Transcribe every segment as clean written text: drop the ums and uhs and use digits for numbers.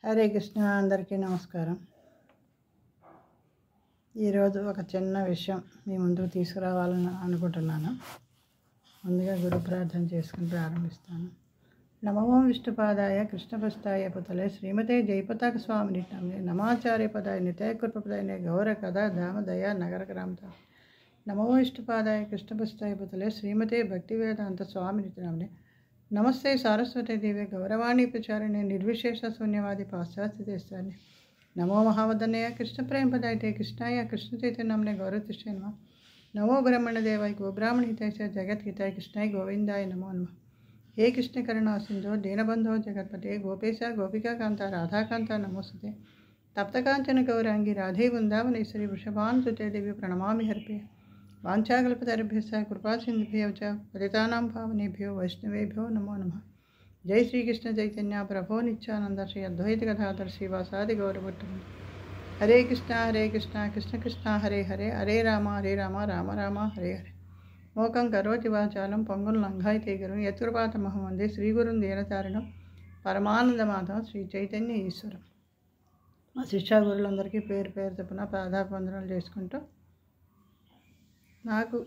హరే కృష్ణ. అందరికీ నమస్కారం. ఈరోజు ఒక చిన్న విషయం మీ ముందుకు తీసుకురావాలని అనుకుంటున్నాను. ముందుగా గురు ప్రార్థన చేసుకుని ప్రారంభిస్తాను. నమో విష్ణుపాదాయ కృష్ణపస్తాయ పుతలే శ్రీమతే జయపతాక స్వామిని నమాచార్య పదాయ నితయ కృపపదాయ గౌర కథా ధామదయ నగర గ్రామత. నమో విష్ణుపాదాయ కృష్ణపస్తాయ పుతలే శ్రీమతే భక్తివేదాంత స్వామిని నమ్ని నమస్తే సారస్వతి దేవి గౌరవాణి ప్రచారిణి నిర్విశేష శూన్యవాది పాశ్చాత్య దేశాన్ని నమో మహావదనయ కృష్ణ ప్రేమ పదాయ కృష్ణాయ కృష్ణ చైతన్యంనే గౌరవతిష్ఠే నమ. నమో బ్రహ్మణ దేవాయ గోబ్రాహ్మణ హితాయ జగత్ హితాయ కృష్ణాయ గోవిందాయ నమో నమ. హే కృష్ణ కరుణా సింధో దీనబంధో జగత్పతే గోపేశ గోపికాకాంత రాధాకాంత నమోస్తుతే. తప్తకాంచన గౌరాంగి రాధే వృందావనేశ్వరి వృషభానుసుతే దేవి ప్రణమామి హర్పే. వాంఛాకల్పతరుభ్యశ్చ కృపాసింధుభ్యో చ పతితానాం పావనేభ్యో వైష్ణవేభ్యో నమో నమః. జై శ్రీకృష్ణ చైతన్య ప్రభో నిత్యానంద శ్రీ అద్వైత గదాధర శ్రీవాసాది గౌరభట్టం. హరే కృష్ణ కృష్ణ కృష్ణ హరే హరే హరే రామ రామ రామ హరే హరే. మోకం కరోతి వాచాలం పొంగులు లంఘాయి తీగరం యత్కృపాత మహమందే శ్రీగురుం దీనతారణం పరమానందమాధవం శ్రీ చైతన్య ఈశ్వరం. మా శిక్షా గురులందరికీ పేరు పేరు తప్పున పాదాబంధనాలు చేసుకుంటూ నాకు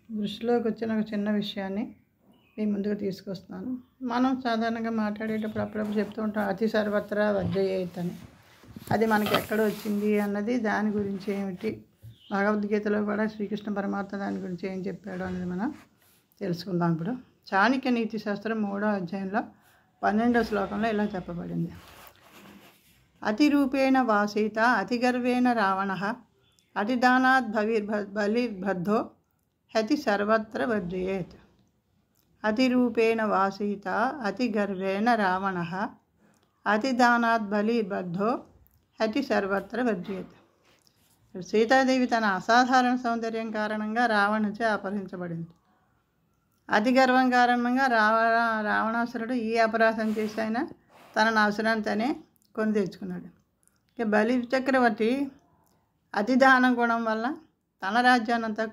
దృష్టిలోకి వచ్చిన ఒక చిన్న విషయాన్ని మీ ముందుకు తీసుకొస్తున్నాను. మనం సాధారణంగా మాట్లాడేటప్పుడు అప్పుడప్పుడు చెప్తూ ఉంటాం అతి సర్వత్రా వర్జయేత్ అని. అది మనకి ఎక్కడ వచ్చింది అన్నది, దాని గురించి ఏమిటి, భగవద్గీతలో కూడా శ్రీకృష్ణ పరమాత్మ దాని గురించి ఏం చెప్పాడు అనేది మనం తెలుసుకుందాం. ఇప్పుడు చాణక్య నీతి శాస్త్రం 3వ అధ్యాయంలో 12వ శ్లోకంలో ఇలా చెప్పబడింది. అతిరూపేణ వాసీత అతిగర్వేణ రావణ అతిదానాత్ బలిర్బద్ధో హతి సర్వత్ర వర్జయేత్. అతిరూపేణ వాసీత అతిగర్వేణ రావణ అతిదానాత్ బలిర్బద్ధో హతి సర్వత్ర వర్జయేత్. సీతాదేవి తన అసాధారణ సౌందర్యం కారణంగా రావణుచే అపహరించబడింది. అతి గర్వం కారణంగా రావణాసురుడు ఈ అపరాధం చేసి ఆయన తన అవసరాన్ని తనే కొని తెచ్చుకున్నాడు. ఇక బలి చక్రవర్తి అతిదానం గుణం వల్ల తన రాజ్యాన్ని అంతా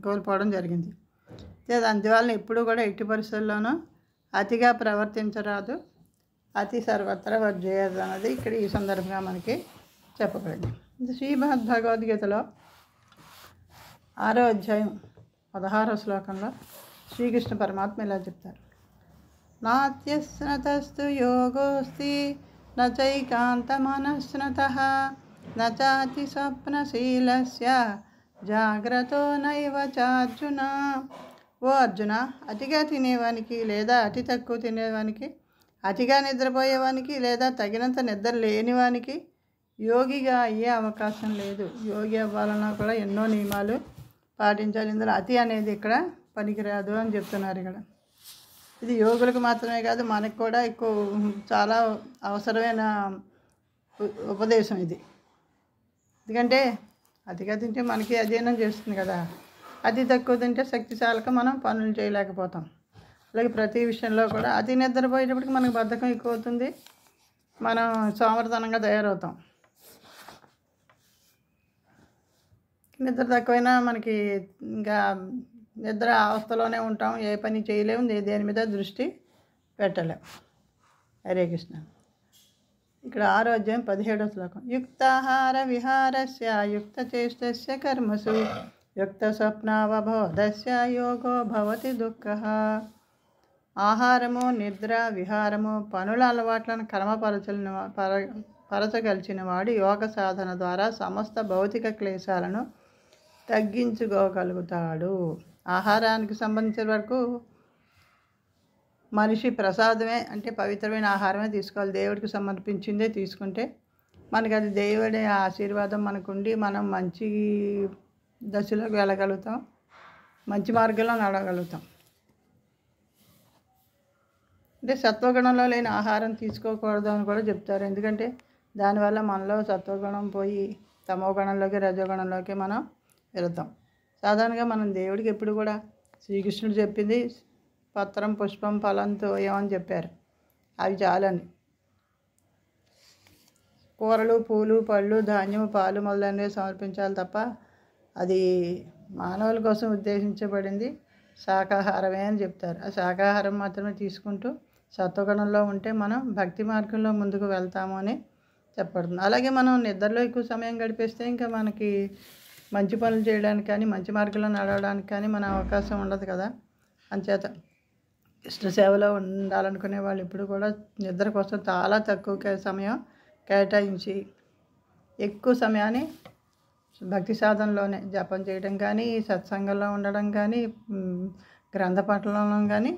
కోల్పోవడం జరిగింది. అందువల్ల ఎప్పుడు కూడా ఎట్టి పరిస్థితుల్లోనూ అతిగా ప్రవర్తించరాదు, అతి సర్వత్ర వర్జయేత్ అన్నది ఇక్కడ ఈ సందర్భంగా మనకి చెప్పబడింది. శ్రీమద్ భగవద్గీతలో 6వ అధ్యాయం 16వ శ్లోకంలో శ్రీకృష్ణ పరమాత్మ ఇలా చెప్తారు. నాత్యస్నతస్తు యోగోస్తి నచైకాంతమనస్నతః నచాతి స్వప్నశీలస్య జాగ్రత్తో నైవ చార్జున. ఓ అర్జున, అతిగా తినేవానికి లేదా అతి తక్కువ తినేవానికి, అతిగా నిద్రపోయేవానికి లేదా తగినంత నిద్ర లేనివానికి యోగిగా అయ్యే అవకాశం లేదు. యోగి అవ్వాలన్నా కూడా ఎన్నో నియమాలు పాటించాలి. ఇందులో అతి అనేది ఇక్కడ పనికిరాదు అని చెప్తున్నారు. ఇక్కడ ఇది యోగులకు మాత్రమే కాదు, మనకు కూడా చాలా అవసరమైన ఉపదేశం ఇది. ఎందుకంటే అతిగా తింటే మనకి అజీర్ణం చేస్తుంది కదా, అతి తక్కువ తింటే శక్తిశాలక మనం పనులు చేయలేకపోతాం. అలాగే ప్రతి విషయంలో కూడా అతి నిద్రపోయేటప్పటికి మనకు బద్ధకం ఎక్కువ అవుతుంది, మనం సోమరితనంగా తయారవుతాం. నిద్ర తక్కువైనా మనకి ఇంకా నిద్ర అవస్థలోనే ఉంటాం, ఏ పని చేయలేము, దేని మీద దృష్టి పెట్టలేము. హరే కృష్ణ. ఇక్కడ 6వ అధ్యాయం 17వ శ్లోకం. యుక్తాహార విహారస్య యుక్త చేష్టస్య కర్మసు యుక్త స్వప్నావబోధస్య యోగో భవతి దుఃఖః. ఆహారము, నిద్ర, విహారము, పనుల అలవాట్లను పరచగలిచిన వాడు యోగ సాధన ద్వారా సమస్త భౌతిక క్లేశాలను తగ్గించుకోగలుగుతాడు. ఆహారానికి సంబంధించిన వరకు మనిషి ప్రసాదమే, అంటే పవిత్రమైన ఆహారమే తీసుకోవాలి. దేవుడికి సమర్పించిందే తీసుకుంటే మనకి అది దేవుడి ఆశీర్వాదం మనకుండి మనం మంచి దశలోకి వెళ్ళగలుగుతాం, మంచి మార్గంలో నడవగలుగుతాం. అంటే సత్వగుణంలో లేని ఆహారం తీసుకోకూడదు అని కూడా చెప్తారు. ఎందుకంటే దానివల్ల మనలో సత్వగుణం పోయి తమోగుణంలోకి రజోగుణంలోకి మనం వెళతాం. సాధారణంగా మనం దేవుడికి ఎప్పుడు కూడా శ్రీకృష్ణుడు చెప్పింది పత్రం పుష్పం ఫలంతో ఏమని చెప్పారు, అవి చాలండి. కూరలు, పూలు, పళ్ళు, ధాన్యము, పాలు మొదలైనవి సమర్పించాలి తప్ప అది మానవుల కోసం ఉద్దేశించబడింది శాకాహారమే అని చెప్తారు. ఆ శాకాహారం మాత్రమే తీసుకుంటూ సత్వగుణంలో ఉంటే మనం భక్తి మార్గంలో ముందుకు వెళ్తాము అని చెప్పబడుతుంది. అలాగే మనం నిద్రలో ఎక్కువ సమయం గడిపేస్తే ఇంకా మనకి మంచి పనులు చేయడానికి కానీ మంచి మార్గంలో నడవడానికి కానీ మన అవకాశం ఉండదు కదా. అంచేత ఇష్ట సేవలో ఉండాలనుకునే వాళ్ళు ఇప్పుడు కూడా నిద్ర కోసం చాలా తక్కువ సమయం కేటాయించి ఎక్కువ సమయాన్ని భక్తి సాధనలోనే జపం చేయడం కానీ, సత్సంగంలో ఉండడం కానీ, గ్రంథ పఠనంలో కానీ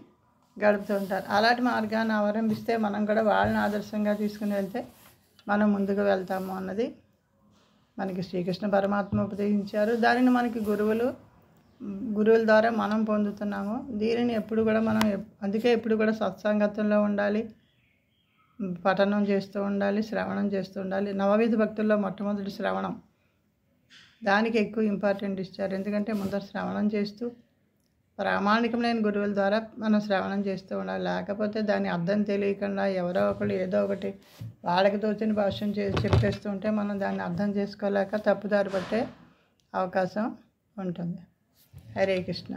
గడుపుతూ ఉంటారు. అలాంటి మార్గాన్ని అవలంబిస్తే మనం కూడా వాళ్ళని ఆదర్శంగా తీసుకుని వెళ్తే మనం ముందుకు వెళ్తాము అన్నది మనకి శ్రీకృష్ణ పరమాత్మ ఉపదేశించారు. దానిని మనకి గురువుల ద్వారా మనం పొందుతున్నాము. దీనిని ఎప్పుడు కూడా మనం అందుకే ఎప్పుడు కూడా సత్సంగత్వంలో ఉండాలి, పఠనం చేస్తూ ఉండాలి, శ్రవణం చేస్తూ ఉండాలి. నవవిధ భక్తుల్లో మొట్టమొదటి శ్రవణం, దానికి ఎక్కువ ఇంపార్టెంట్ ఇచ్చారు. ఎందుకంటే ముందర శ్రవణం చేస్తూ ప్రామాణికమైన గురువుల ద్వారా మనం శ్రవణం చేస్తూ ఉండాలి. లేకపోతే దాని అర్థం తెలియకుండా ఎవరో ఒకళ్ళు ఏదో ఒకటి వాళ్ళకి తోచిన భాష్యం చెప్పేస్తూ ఉంటే మనం దాన్ని అర్థం చేసుకోలేక తప్పుదారి పట్టే అవకాశం ఉంటుంది. హరే కృష్ణ.